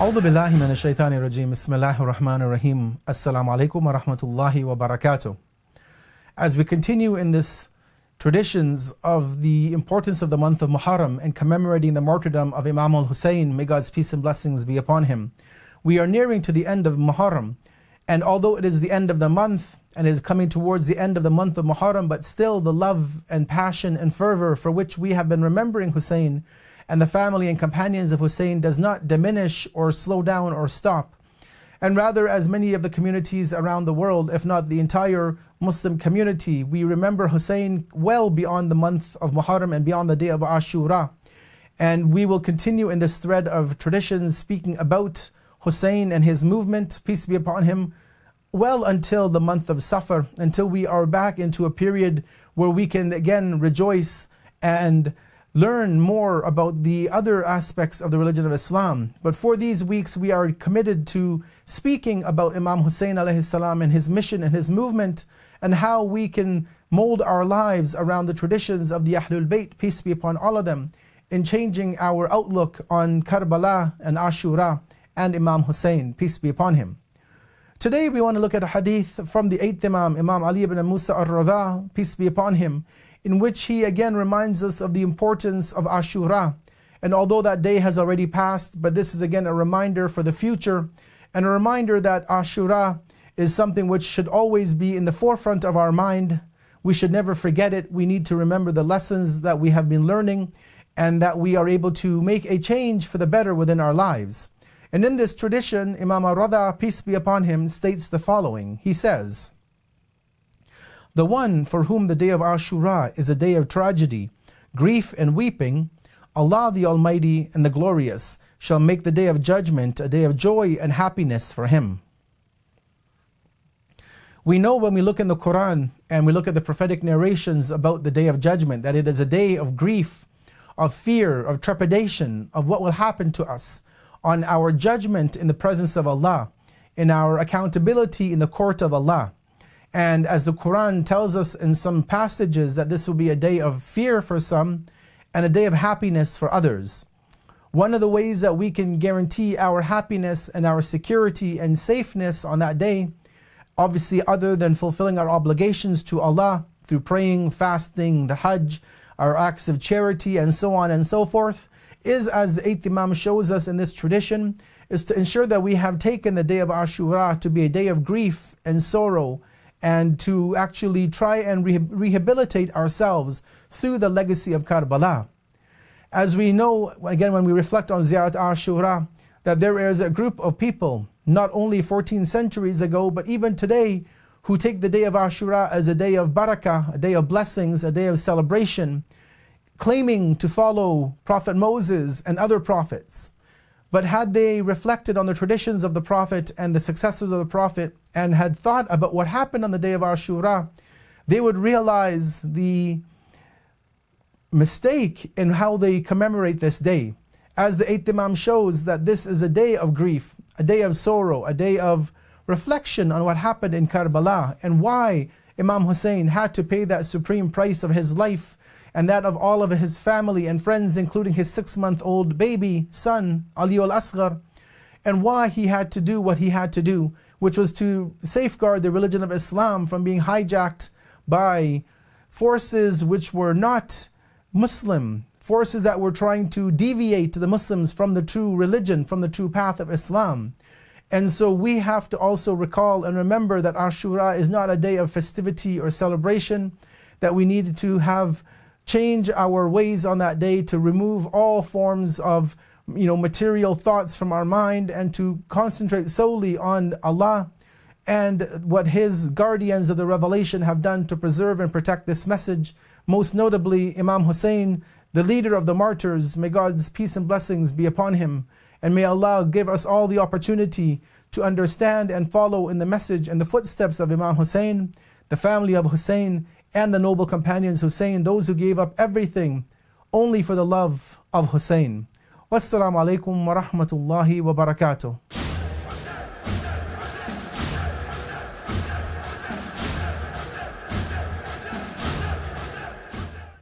أعوذ بالله من الشيطان الرجيم بسم الله الرحمن الرحيم Assalamu alaikum wa rahmatullahi wa barakatuh. As we continue in this traditions of the importance of the month of Muharram and commemorating the martyrdom of Imam al-Hussein, may God's peace and blessings be upon him, we are nearing to the end of Muharram. And although it is the end of the month and it is coming towards the end of the month of Muharram, but still the love and passion and fervor for which we have been remembering Hussein and the family and companions of Hussein does not diminish or slow down or stop. And rather, as many of the communities around the world, if not the entire Muslim community, we remember Hussein well beyond the month of Muharram and beyond the day of Ashura. And we will continue in this thread of traditions speaking about Hussein and his movement, peace be upon him, well until the month of Safar, until we are back into a period where we can again rejoice and learn more about the other aspects of the religion of Islam. But for these weeks we are committed to speaking about Imam Hussein alayhi salam and his mission and his movement, and how we can mold our lives around the traditions of the Ahlul Bayt, peace be upon all of them, in changing our outlook on Karbala and Ashura and Imam Hussein, peace be upon him. Today we want to look at a hadith from the 8th Imam, Imam Ali ibn Musa al-Radha, peace be upon him, in which he again reminds us of the importance of Ashura. And although that day has already passed, but this is again a reminder for the future, and a reminder that Ashura is something which should always be in the forefront of our mind. We should never forget it. We need to remember the lessons that we have been learning, and that we are able to make a change for the better within our lives. And in this tradition, Imam al-Radha, peace be upon him, states the following. He says, "The one for whom the day of Ashura is a day of tragedy, grief and weeping, Allah the Almighty and the Glorious shall make the day of judgment a day of joy and happiness for him." We know when we look in the Quran and we look at the prophetic narrations about the day of judgment, that it is a day of grief, of fear, of trepidation, of what will happen to us on our judgment in the presence of Allah, in our accountability in the court of Allah. And as the Quran tells us in some passages that this will be a day of fear for some and a day of happiness for others. One of the ways that we can guarantee our happiness and our security and safeness on that day, obviously other than fulfilling our obligations to Allah through praying, fasting, the Hajj, our acts of charity and so on and so forth, is, as the 8th Imam shows us in this tradition, is to ensure that we have taken the day of Ashura to be a day of grief and sorrow, and to actually try and rehabilitate ourselves through the legacy of Karbala. As we know, again, when we reflect on Ziyarat Ashura, that there is a group of people, not only 14 centuries ago, but even today, who take the day of Ashura as a day of barakah, a day of blessings, a day of celebration, claiming to follow Prophet Moses and other prophets. But had they reflected on the traditions of the Prophet and the successors of the Prophet, and had thought about what happened on the day of Ashura, they would realize the mistake in how they commemorate this day. As the 8th Imam shows, that this is a day of grief, a day of sorrow, a day of reflection on what happened in Karbala, and why Imam Hussein had to pay that supreme price of his life and that of all of his family and friends, including his 6-month-old baby son, Ali al-Asghar, and why he had to do what he had to do, which was to safeguard the religion of Islam from being hijacked by forces which were not Muslim, forces that were trying to deviate the Muslims from the true religion, from the true path of Islam. And so we have to also recall and remember that Ashura is not a day of festivity or celebration, that we need to change our ways on that day to remove all forms of material thoughts from our mind, and to concentrate solely on Allah and what His guardians of the revelation have done to preserve and protect this message, most notably Imam Hussein, the leader of the martyrs. May God's peace and blessings be upon him, and may Allah give us all the opportunity to understand and follow in the message and the footsteps of Imam Hussein, the family of Hussein, and the noble companions Hussein, those who gave up everything only for the love of Hussein. Wassalamu alaikum wa rahmatullahi wa barakatuh.